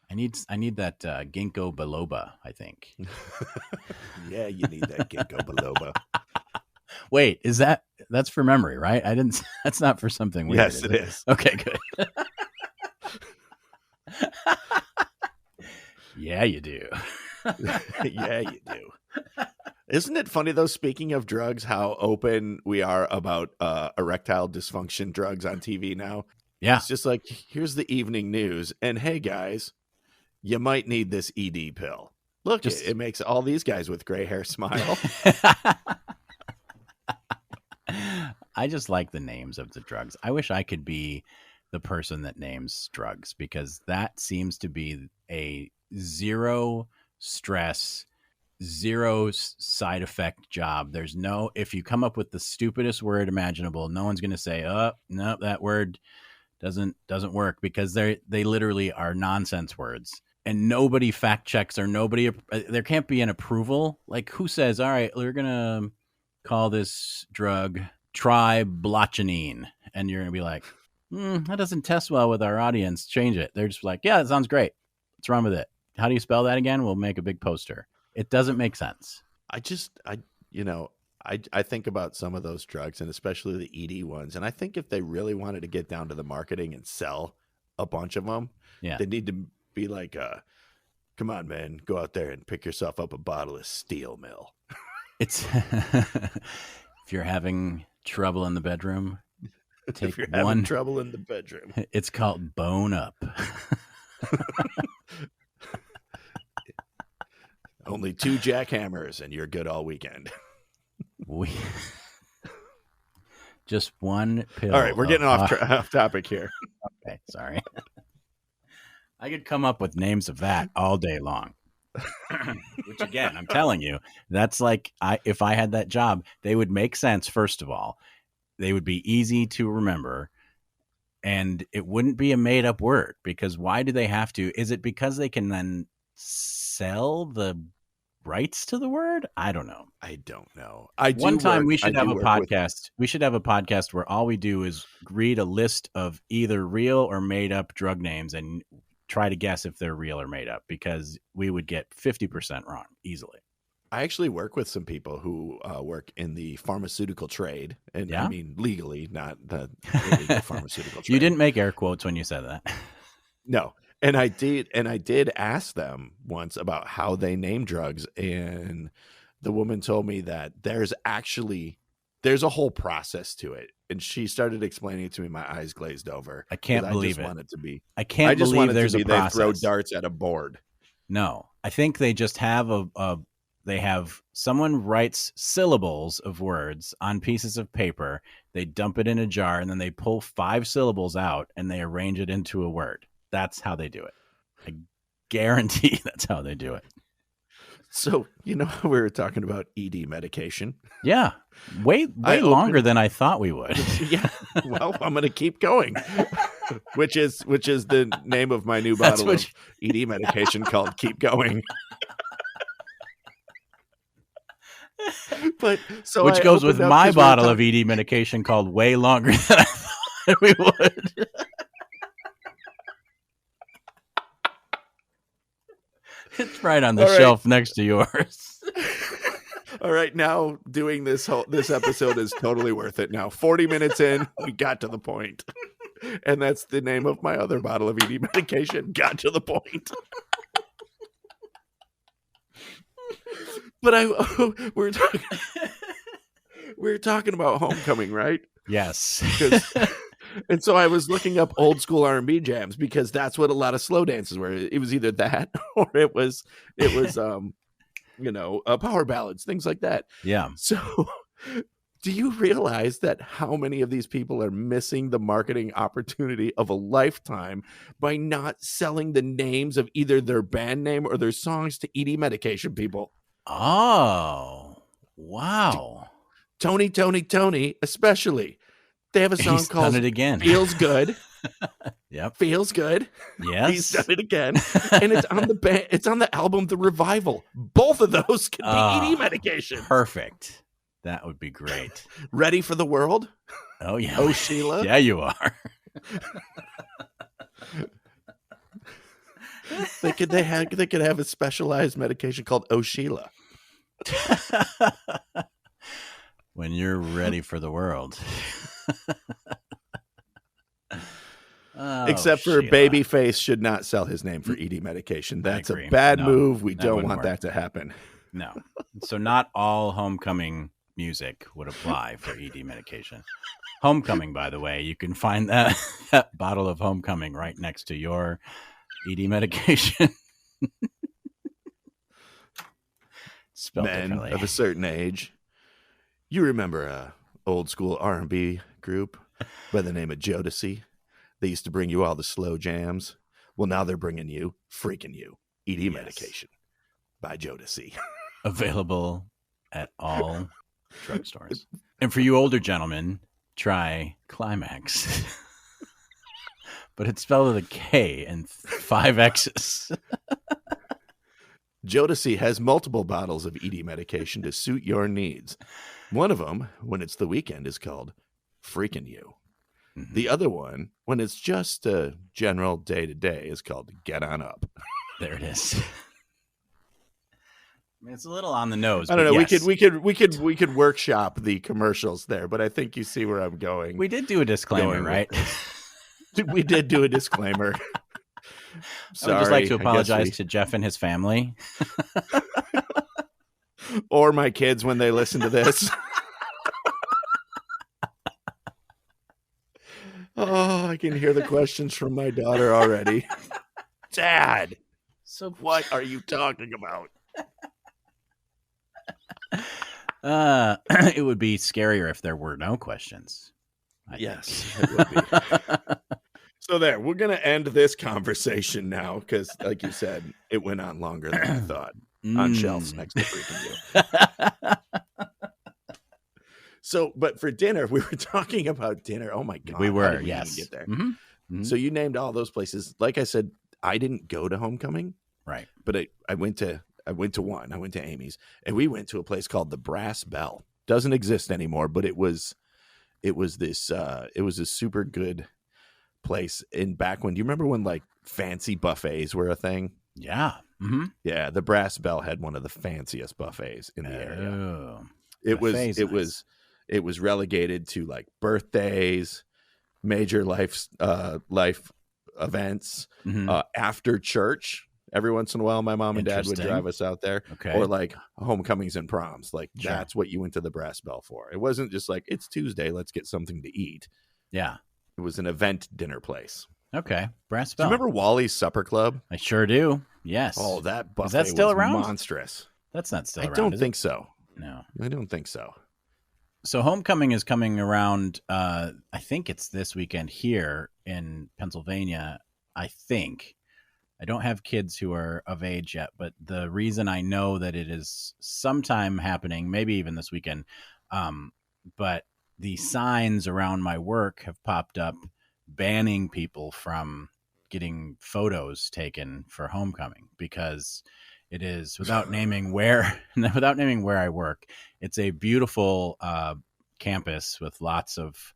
I need that ginkgo biloba, I think. Yeah, you need that ginkgo biloba. Wait, that's for memory, right? That's not for something weird. Yes, it is. Okay, good. Yeah, you do. Yeah, you do. Isn't it funny, though, speaking of drugs, how open we are about erectile dysfunction drugs on TV now? Yeah. It's just like, here's the evening news. And hey, guys, you might need this ED pill. Look, it makes all these guys with gray hair smile. I just like the names of the drugs. I wish I could be the person that names drugs, because that seems to be a zero stress, zero side effect job. There's no, if you come up with the stupidest word imaginable, no one's going to say, oh, no, that word doesn't work, because they literally are nonsense words. And nobody fact checks, or there can't be an approval. Like, who says, all right, we're going to call this drug tribloxanine, and you're going to be like, that doesn't test well with our audience. Change it. They're just like, yeah, that sounds great. What's wrong with it? How do you spell that again? We'll make a big poster. It doesn't make sense. I think about some of those drugs, and especially the ED ones. And I think if they really wanted to get down to the marketing and sell a bunch of them, they need to be like, come on, man, go out there and pick yourself up a bottle of Steel Mill. It's if you're having trouble in the bedroom, if you're having trouble in the bedroom, it's called Bone Up. Only 2 jackhammers and you're good all weekend. Just one pill. All right, we're getting off topic here. Okay, sorry. I could come up with names of that all day long. Which, again, I'm telling you, that's like, if I had that job, they would make sense. First of all, they would be easy to remember, and it wouldn't be a made up word, because why do they have to? Is it because they can then sell the rights to the word? I don't know. One time we should have a podcast. We should have a podcast where all we do is read a list of either real or made up drug names and try to guess if they're real or made up, because we would get 50% wrong easily. I actually work with some people who work in the pharmaceutical trade, and I mean legally, not the illegal pharmaceutical trade. You didn't make air quotes when you said that. No. And I did ask them once about how they name drugs, and the woman told me that there's a whole process to it. And she started explaining it to me. My eyes glazed over. I can't believe it. I can't believe there's a process. They throw darts at a board. No, I think they just have they have someone writes syllables of words on pieces of paper. They dump it in a jar, and then they pull 5 syllables out and they arrange it into a word. That's how they do it. I guarantee that's how they do it. So, we were talking about ED medication. Yeah. Way longer than I thought we would. Yeah. Well, I'm going to keep going, which is the name of my new bottle of ED medication called Keep Going. Which goes with my bottle of ED medication called Way Longer Than I Thought We Would. It's right on the shelf next to yours. All right, now doing this episode is totally worth it now. 40 minutes in, we got to the point. And that's the name of my other bottle of ED medication. Got to the point. But we're talking about homecoming, right? Yes. And so I was looking up old school R&B jams because that's what a lot of slow dances were. It was either that or it was power ballads, things like that. Yeah. So do you realize that how many of these people are missing the marketing opportunity of a lifetime by not selling the names of either their band name or their songs to ED medication people? Oh, wow. Tony, especially. They have a song He's called done it again. Feels Good. Yep. Feels Good. Yes. He's done it again. And it's on the album The Revival. Both of those could be ED medication. Perfect. That would be great. Ready for the World? Oh, yeah. Oh, Sheila? Yeah, you are. They could have a specialized medication called Oh, Sheila. When you're ready for the world. Except for Sheila. Babyface should not sell his name for ED medication. That's a bad move. We don't want that to happen. No. So not all homecoming music would apply for ED medication. Homecoming, by the way, you can find that bottle of Homecoming right next to your ED medication. Spelled Men differently. of a certain age. You remember a old school R&B group by the name of Jodeci? They used to bring you all the slow jams. Well, now they're bringing you ED medication by Jodeci. Available at all drugstores. And for you older gentlemen, try Climax. But it's spelled with a K and 5 X's. Jodeci has multiple bottles of ED medication to suit your needs. One of them, when it's the weekend, is called Freaking You. Mm-hmm. The other one, when it's just a general day-to-day, is called Get On Up. There it is. I mean, it's a little on the nose. I don't know. Yes. We could workshop the commercials there, but I think you see where I'm going. We did do a disclaimer, right? We did do a disclaimer. I would just like to apologize to Jeff and his family. Or my kids when they listen to this. Oh, I can hear the questions from my daughter already. Dad, so what are you talking about? It would be scarier if there were no questions. Yes, it would be. So there, we're going to end this conversation now because, like you said, it went on longer than I thought. On shelves next to Freaking You. So, but for dinner, we were talking about dinner. Oh my God. We were, even yes. get there? Mm-hmm. Mm-hmm. So you named all those places. Like I said, I didn't go to Homecoming. Right. But I went to one. I went to Amy's, and we went to a place called the Brass Bell. Doesn't exist anymore, but it was a super good place in back when. Do you remember when like fancy buffets were a thing? Yeah. Mm-hmm. Yeah, the Brass Bell had one of the fanciest buffets in the area. It was relegated to like birthdays, major life events, after church. Every once in a while, my mom and dad would drive us out there, or like homecomings and proms. Like that's what you went to the Brass Bell for. It wasn't just like it's Tuesday, let's get something to eat. Yeah, it was an event dinner place. Okay, Brass Bell. Do you remember Wally's Supper Club? I sure do. Yes. Oh, that buffet is that still was around? Monstrous. That's not still around. I don't think so. No, I don't think so. So Homecoming is coming around. I think it's this weekend here in Pennsylvania. I think. I don't have kids who are of age yet, but the reason I know that it is sometime happening, maybe even this weekend, but the signs around my work have popped up banning people from getting photos taken for Homecoming because it is, without naming where I work, it's a beautiful campus with lots of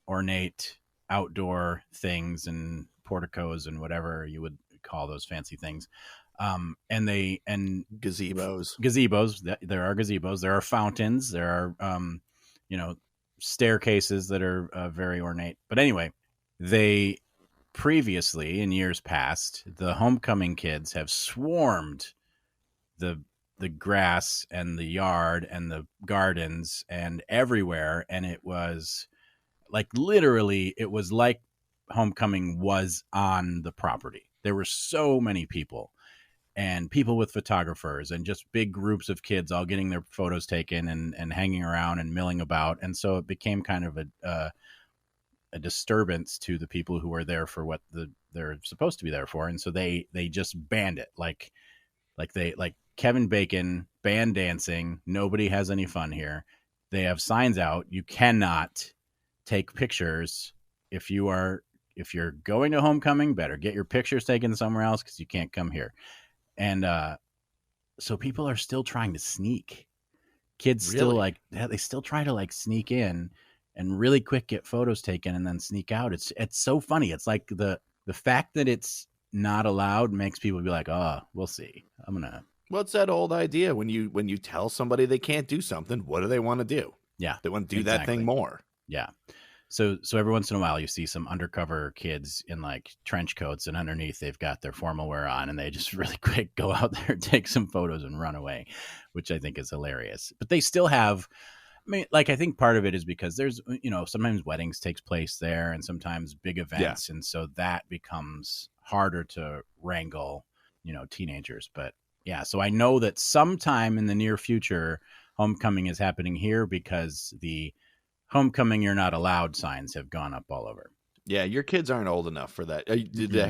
ornate outdoor things and porticos and whatever you would call those fancy things. And Gazebos. There are gazebos. There are fountains. There are, staircases that are very ornate. But anyway, they previously, in years past, the homecoming kids have swarmed the grass and the yard and the gardens and everywhere, and it was like literally it was like homecoming was on the property. There were so many people, and people with photographers, and just big groups of kids all getting their photos taken and hanging around and milling about. And so it became kind of a disturbance to the people who were there for what they're supposed to be there for. And so they just banned it. Like Kevin Bacon, band dancing. Nobody has any fun here. They have signs out. You cannot take pictures if you're going to homecoming. Better get your pictures taken somewhere else because you can't come here. And so people are still trying to sneak. Kids Really? they still try to sneak in and really quick get photos taken and then sneak out. It's so funny. It's like the fact that it's not allowed makes people be like, oh, we'll see. Well, it's that old idea when you tell somebody they can't do something, what do they want to do? Yeah, they want to do that thing more. Yeah. So every once in a while you see some undercover kids in trench coats, and underneath they've got their formal wear on, and they just really quick go out there, take some photos and run away, which I think is hilarious. But they still have, I think part of it is because there's, sometimes weddings takes place there and sometimes big events. Yeah. And so that becomes harder to wrangle, teenagers. But yeah, so I know that sometime in the near future, homecoming is happening here because the homecoming you're not allowed signs have gone up all over. Yeah, your kids aren't old enough for that. Did they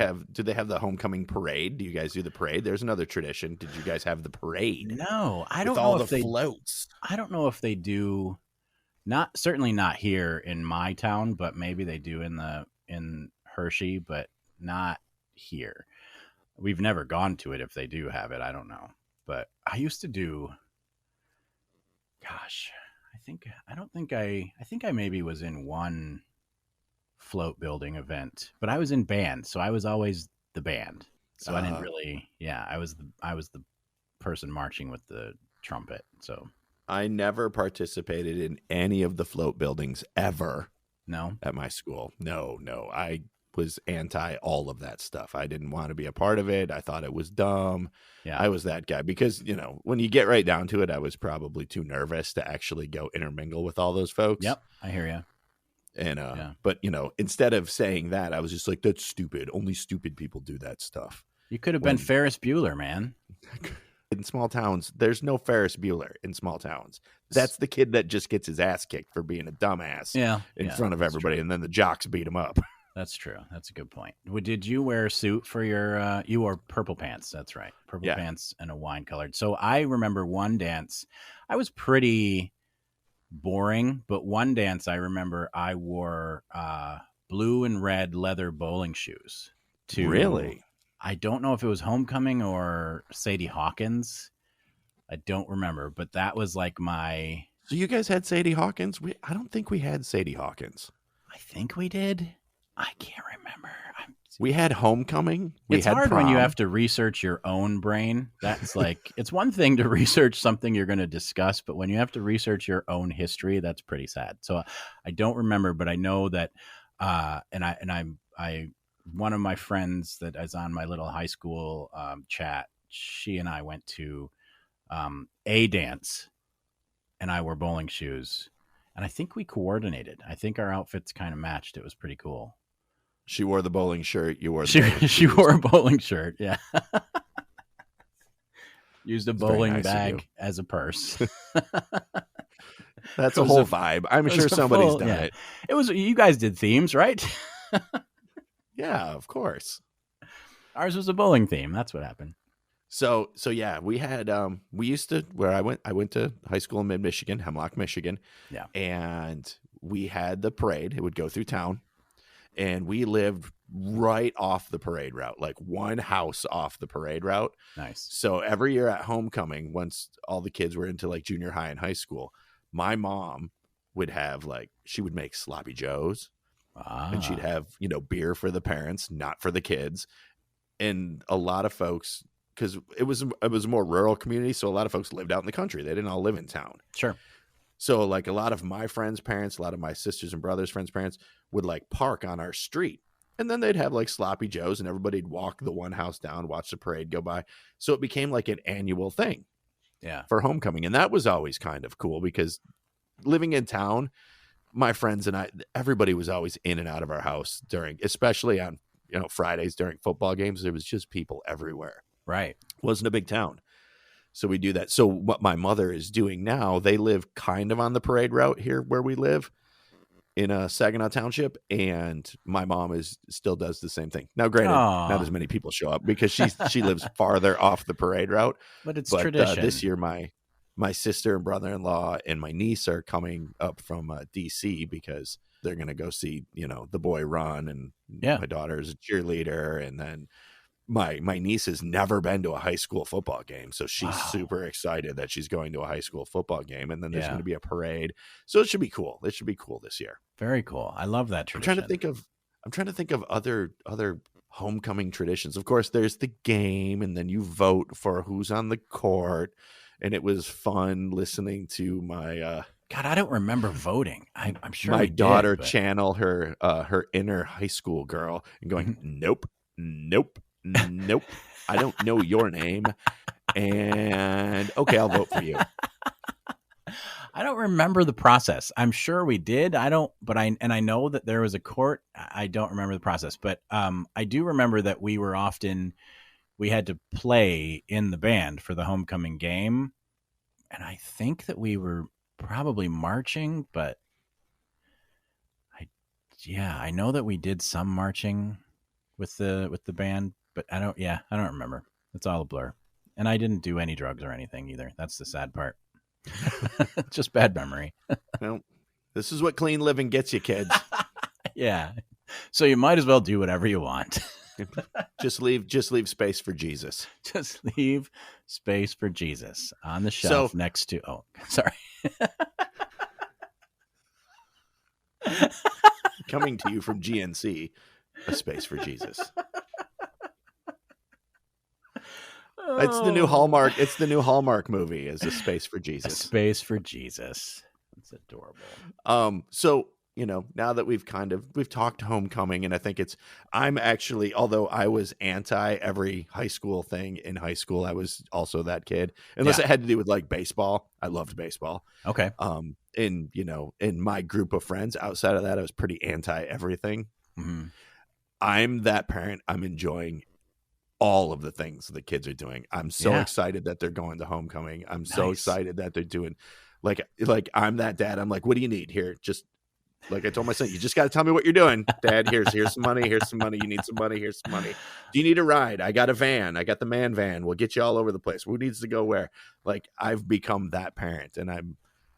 have the homecoming parade? Do you guys do the parade? There's another tradition. Did you guys have the parade? No, I don't know all if the they floats. I don't know if they do. Certainly not here in my town, but maybe they do in Hershey, but not here. We've never gone to it. If they do have it, I don't know. But I used to do. Gosh. I think I maybe was in one float building event, but I was in band, so I was always the band. So I didn't really, I was the person marching with the trumpet. So I never participated in any of the float buildings ever. No, at my school. No. I was anti all of that stuff. I didn't want to be a part of it. I thought it was dumb. Yeah. I was that guy because, when you get right down to it, I was probably too nervous to actually go intermingle with all those folks. Yep. I hear you. And, but instead of saying that, I was just like, that's stupid. Only stupid people do that stuff. You could have been Ferris Bueller, man. In small towns, there's no Ferris Bueller in small towns. That's the kid that just gets his ass kicked for being a dumbass in front of everybody. And then the jocks beat him up. That's true. That's a good point. Did you wear a suit for your, you wore purple pants. That's right. Purple pants and a wine colored. So I remember one dance, I was pretty boring, but one dance I remember I wore blue and red leather bowling shoes. Really? I don't know if it was homecoming or Sadie Hawkins. I don't remember, but that was like my... So you guys had Sadie Hawkins? I don't think we had Sadie Hawkins. I think we did. I can't remember. We had homecoming. It's hard when you have to research your own brain. That's it's one thing to research something you're going to discuss, but when you have to research your own history, that's pretty sad. So I don't remember, but I know that, I one of my friends that is on my little high school chat, she and I went to a dance, and I wore bowling shoes, and I think we coordinated. I think our outfits kind of matched. It was pretty cool. She wore the bowling shirt. You wore the she wore a bowling shirt. Yeah. Used a bowling bag as a purse. That's a whole vibe. I'm sure somebody's done it. It was, you guys did themes, right? Yeah, of course. Ours was a bowling theme. That's what happened. So yeah, we had, we used to, I went to high school in mid-Michigan, Hemlock, Michigan. Yeah. And we had the parade. It would go through town. And we lived right off the parade route, like one house off the parade route. Nice. So every year at homecoming, once all the kids were into junior high and high school, my mom would have she would make sloppy joes. And she'd have, beer for the parents, not for the kids. And a lot of folks because it was a more rural community. So a lot of folks lived out in the country. They didn't all live in town. Sure. So like a lot of my friends' parents, a lot of my sisters and brothers' friends' parents would like park on our street. And then they'd have like sloppy joes and everybody'd walk the one house down, watch the parade go by. So it became like an annual thing for homecoming. And that was always kind of cool because living in town, my friends and I, everybody was always in and out of our house especially on, Fridays during football games. There was just people everywhere. Right. Wasn't a big town. So we do that. So what my mother is doing now, they live kind of on the parade route here where we live in Saginaw Township, and my mom still does the same thing. Now, granted, not as many people show up because she lives farther off the parade route. But it's tradition. This year, my sister and brother-in-law and my niece are coming up from DC because they're going to go see the boy run, and my daughter's a cheerleader, and then my niece has never been to a high school football game, so she's super excited that she's going to a high school football game, and then there's going to be a parade, so it should be cool. It should be cool this year. Very cool. I love that tradition. I'm trying to think of other homecoming traditions. Of course, there's the game, and then you vote for who's on the court, and it was fun listening to my God, I don't remember voting. I'm sure my daughter channel her inner high school girl and going, nope. I don't know your name. And okay, I'll vote for you. I don't remember the process. I'm sure we did. I know that there was a court. I don't remember the process, but I do remember that we had to play in the band for the homecoming game. And I think that we were probably marching, but I know that we did some marching with the band, but I don't remember. It's all a blur. And I didn't do any drugs or anything either. That's the sad part. Just bad memory. Well, this is what clean living gets you, kids. Yeah. So you might as well do whatever you want. Just leave space for Jesus. Just leave space for Jesus on the shelf next to sorry. Coming to you from GNC, a space for Jesus. It's the new Hallmark. It's the new Hallmark movie. Is a space for Jesus. A space for Jesus. It's adorable. So now that we've talked homecoming, and I think I'm actually, although I was anti every high school thing in high school, I was also that kid. Unless it had to do with like baseball. I loved baseball. Okay. In my group of friends, outside of that, I was pretty anti everything. Mm-hmm. I'm that parent. I'm enjoying all of the things the kids are doing. I'm so excited that they're going to homecoming. I'm so excited that they're doing like I'm that dad. I'm like, what do you need here? Just like I told my son, you just got to tell me what you're doing, Dad. Here's some money. Here's some money. You need some money. Here's some money. Do you need a ride? I got a van. I got the man van. We'll get you all over the place. Who needs to go where? Like I've become that parent, and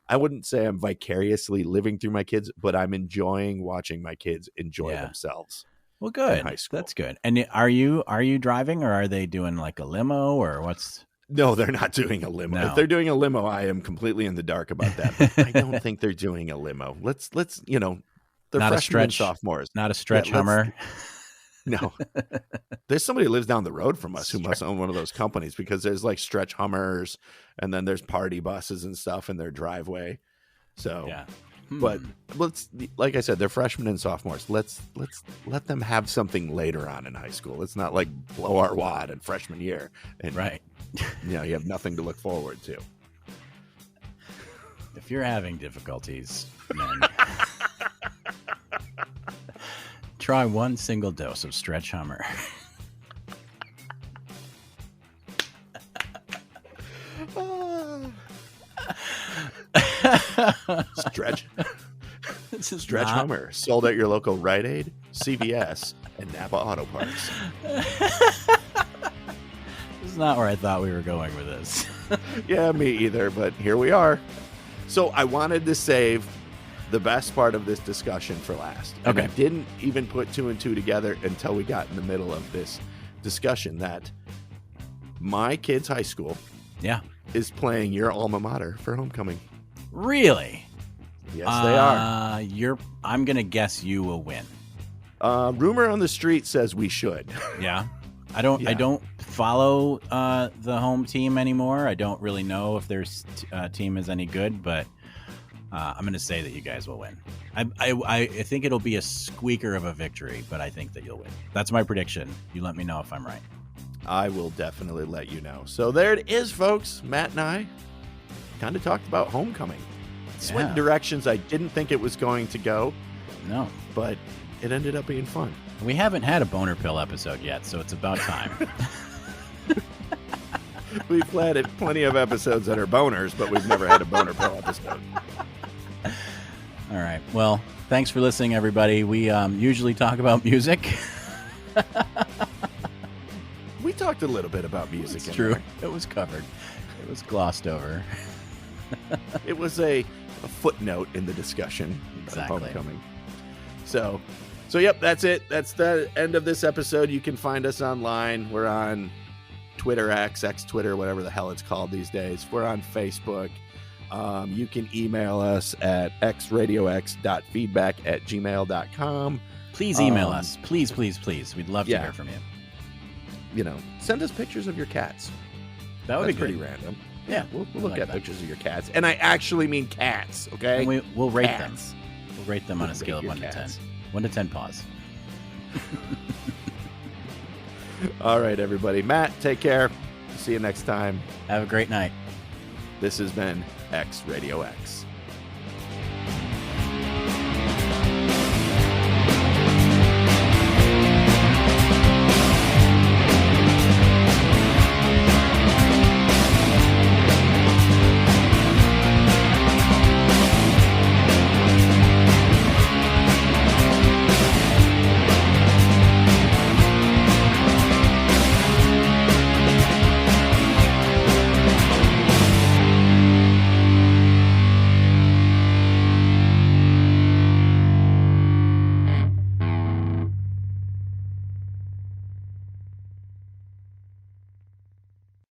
I wouldn't say I'm vicariously living through my kids, but I'm enjoying watching my kids enjoy themselves. Well, good. In high school. That's good. And are you driving, or are they doing like a limo, or what's? No, they're not doing a limo. No. If they're doing a limo, I am completely in the dark about that. But I don't think they're doing a limo. Let's they're not freshmen and sophomores. Not a stretch Hummer. No. There's somebody who lives down the road from us who must own one of those companies, because there's like stretch Hummers, and then there's party buses and stuff in their driveway. So but like I said, they're freshmen and sophomores. Let's let them have something later on in high school. Let's not like blow our wad in freshman year. And right. You have nothing to look forward to. If you're having difficulties, men, try one single dose of Stretch Hummer. Stretch Hummer, sold at your local Rite Aid, CVS, and Napa Auto Parts. This is not where I thought we were going with this. Yeah, me either, but here we are. So I wanted to save the best part of this discussion for last. And I didn't even put 2 and 2 together until we got in the middle of this discussion that my kid's high school is playing your alma mater for homecoming. Really? Yes, they are. I'm going to guess you will win. Rumor on the street says we should. Yeah. I don't follow the home team anymore. I don't really know if their team is any good, but I'm going to say that you guys will win. I think it'll be a squeaker of a victory, but I think that you'll win. That's my prediction. You let me know if I'm right. I will definitely let you know. So there it is, folks. Matt and I kind of talked about homecoming. It went in directions I didn't think it was going to go. No. But it ended up being fun. We haven't had a boner pill episode yet, so it's about time. We've had plenty of episodes that are boners, but we've never had a boner pill episode. All right. Well, thanks for listening, everybody. We usually talk about music. We talked a little bit about music. It's true. It was covered. It was glossed over. It was a footnote in the discussion. Exactly. Of homecoming. So yep, that's it. That's the end of this episode. You can find us online. We're on Twitter, X Twitter, whatever the hell it's called these days. We're on Facebook. You can email us at xradiox.feedback@gmail.com. Please email us. Please. We'd love to hear from you. You know, send us pictures of your cats. That would be pretty random. Yeah, we'll look at pictures of your cats. And I actually mean cats, okay? And we'll rate cats. them. We'll rate them on a scale of 1 to 10. 1 to 10 paws. All right, everybody. Matt, take care. See you next time. Have a great night. This has been X Radio X.